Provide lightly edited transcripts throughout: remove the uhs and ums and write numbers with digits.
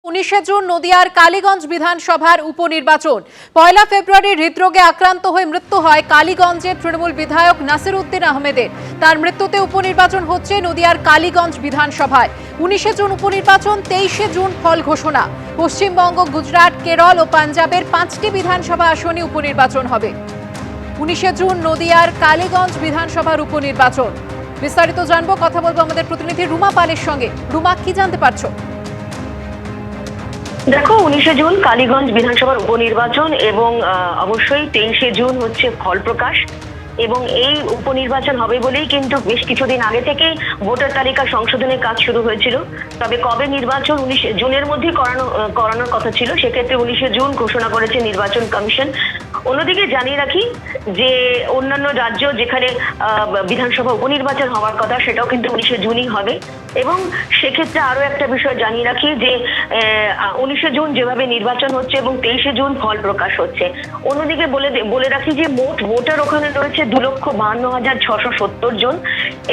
19 June নদিয়ার কালীগঞ্জ বিধানসভার উপনির্বাচন। 1 ফেব্রুয়ারি হৃদরোগে আক্রান্ত হয়ে মৃত্যু হয় কালীগঞ্জের তৃণমূল বিধায়ক নাসিরউদ্দিন আহমেদের। তার মৃত্যুতে উপনির্বাচন হচ্ছে নদিয়ার কালীগঞ্জ বিধানসভায়। 19 জুন উপনির্বাচন, 23 জুন ফল ঘোষণা। পশ্চিমবঙ্গ, গুজরাট, কেরল ও পাঞ্জাবের 5টি বিধানসভা আসনে উপনির্বাচন হবে। 19 জুন নদিয়ার কালীগঞ্জ বিধানসভার উপনির্বাচন। বিস্তারিত জানবো, কথা বলবো আমাদের প্রতিনিধি রুমা পালের সঙ্গে। রুমা, কি জানতে পারছো? দেখো, 19 জুন কালীগঞ্জ বিধানসভার উপনির্বাচন এবং অবশ্যই 23 জুন হচ্ছে ফল প্রকাশ। এবং এই উপনির্বাচন হবে বলেই কিন্তু বেশ কিছুদিন আগে থেকেই ভোটার তালিকা সংশোধনের কাজ শুরু হয়েছিল। তবে কবে নির্বাচন 19 জুনের মধ্যেই করানোর কথা ছিল, সেক্ষেত্রে 19 জুন ঘোষণা করেছে নির্বাচন কমিশন। অন্যদিকে জানিয়ে রাখি যে অন্যান্য রাজ্য যেখানে বিধানসভা উপনির্বাচন হওয়ার কথা, সেটাও কিন্তু 19 জুনই হবে। এবং সেক্ষেত্রে আরো একটা বিষয় জানিয়ে রাখি যে 19 জুন যেভাবে নির্বাচন হচ্ছে এবং 23 জুন ফল প্রকাশ হচ্ছে। অন্যদিকে বলে রাখি যে মোট ভোটার ওখানে রয়েছে 2,52,670 জন।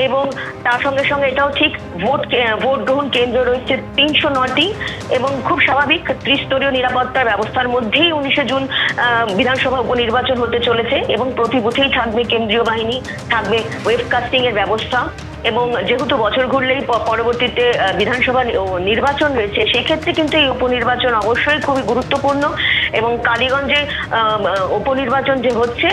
এবং তার সঙ্গে সঙ্গে এটাও ঠিক, ভোট গ্রহণ কেন্দ্র রয়েছে 309টি। এবং খুব স্বাভাবিক ত্রিস্তরীয় নিরাপত্তার ব্যবস্থার মধ্যেই 19 জুন বিধানসভা উপনির্বাচন হতে চলেছে। এবং প্রতি বুথেই থাকবে কেন্দ্রীয় বাহিনী, থাকবে ওয়েবকাস্টিং এর ব্যবস্থা। এবং যেহেতু বছর ঘুরলেই পরবর্তীতে বিধানসভা নির্বাচন রয়েছে, সেক্ষেত্রে কিন্তু এই উপনির্বাচন অবশ্যই খুবই গুরুত্বপূর্ণ। এবং কালীগঞ্জে উপনির্বাচন যে হচ্ছে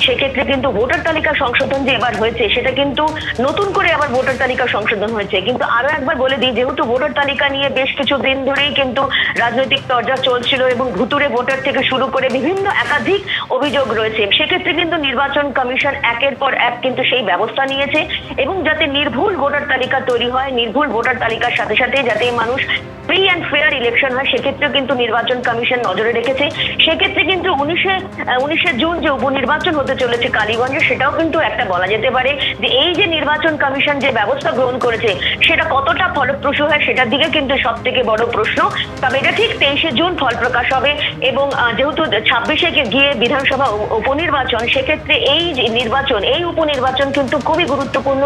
সেক্ষেত্রে কিন্তু ভোটার তালিকা সংশোধন যে এবার হয়েছে, সেটা কিন্তু নতুন করে আবার ভোটার তালিকা সংশোধন হয়েছে। কিন্তু আরো একবার বলে দিই, যেহেতু ভোটার তালিকা নিয়ে বেশ কিছু দিন ধরেই কিন্তু রাজনৈতিক তরজা চলছিল এবং ভুতুড়ে ভোটার থেকে শুরু করে বিভিন্ন একাধিক অভিযোগ রয়েছে, সেক্ষেত্রে কিন্তু নির্বাচন কমিশন একের পর এক কিন্তু সেই ব্যবস্থা নিয়েছে। এবং যাতে নির্ভুল ভোটার তালিকা তৈরি হয়, নির্ভুল ভোটার তালিকার সাথে সাথে যাতে মানুষ ফ্রি অ্যান্ড ফেয়ার ইলেকশন হয়, সেক্ষেত্রেও কিন্তু নির্বাচন কমিশন নজরে রেখেছে। সেক্ষেত্রে কিন্তু 19 জুন যে উপনির্বাচন হতে চলেছে কালীগঞ্জে, সেটাও কিন্তু একটা বলা যেতে পারে যে এই যে নির্বাচন কমিশন যে ব্যবস্থা গ্রহণ করেছে, সেটা কতটা ফলপ্রসূ হয় সেটার দিকে কিন্তু সব থেকে বড় প্রশ্ন। তবে এটা ঠিক 23 জুন ফল প্রকাশ হবে। এবং যেহেতু 26-এ গিয়ে বিধানসভা উপনির্বাচন, সেক্ষেত্রে এই যে নির্বাচন, এই উপনির্বাচন কিন্তু খুবই গুরুত্বপূর্ণ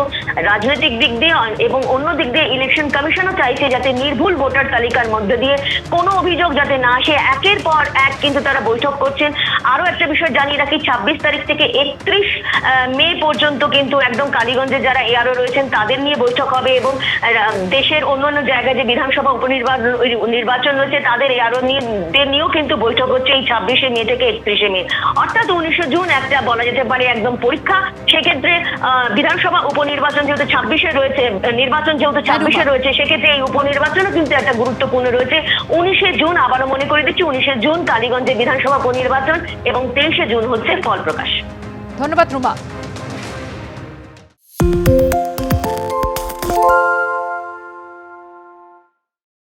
রাজনৈতিক দিক দিয়ে। এবং অন্য দিক দিয়ে ইলেকশন কমিশনও চাইছে যাতে নির্ভুল ভোটার তালিকার মধ্যে দিয়ে কোনো অভিযোগ যাতে না আসে। একের পর এক কিন্তু তারা বৈঠক করছেন। আরো একটা বিষয় জানিয়ে রাখি, 26 তারিখ থেকে 31 মে পর্যন্ত কিন্তু একদম কালীগঞ্জে যারা এআরও রয়েছেন তাদের নিয়ে বৈঠক হবে। এবং দেশের অন্যান্য জায়গায় যে বিধানসভা উপনির্বাচন রয়েছে তাদের এআরও নিয়েও কিন্তু বৈঠক হচ্ছে এই 26 মে থেকে 31 মে। অর্থাৎ 19 জুন একটা বলা যেতে পারে একদম পরীক্ষা। সেক্ষেত্রে বিধানসভা উপনির্বাচন যেহেতু 26-এ রয়েছে, নির্বাচন যেহেতু 26-এ রয়েছে, সেক্ষেত্রে এই উপনির্বাচনও কিন্তু একটা গুরুত্বপূর্ণ রয়েছে। 19 জুন আবারও মনে করে দিচ্ছি, 19 জুন কালীগঞ্জে বিধানসভা উপনির্বাচন এবং 23 জুন হচ্ছে ফল প্রকাশ। ধন্যবাদ রুমা।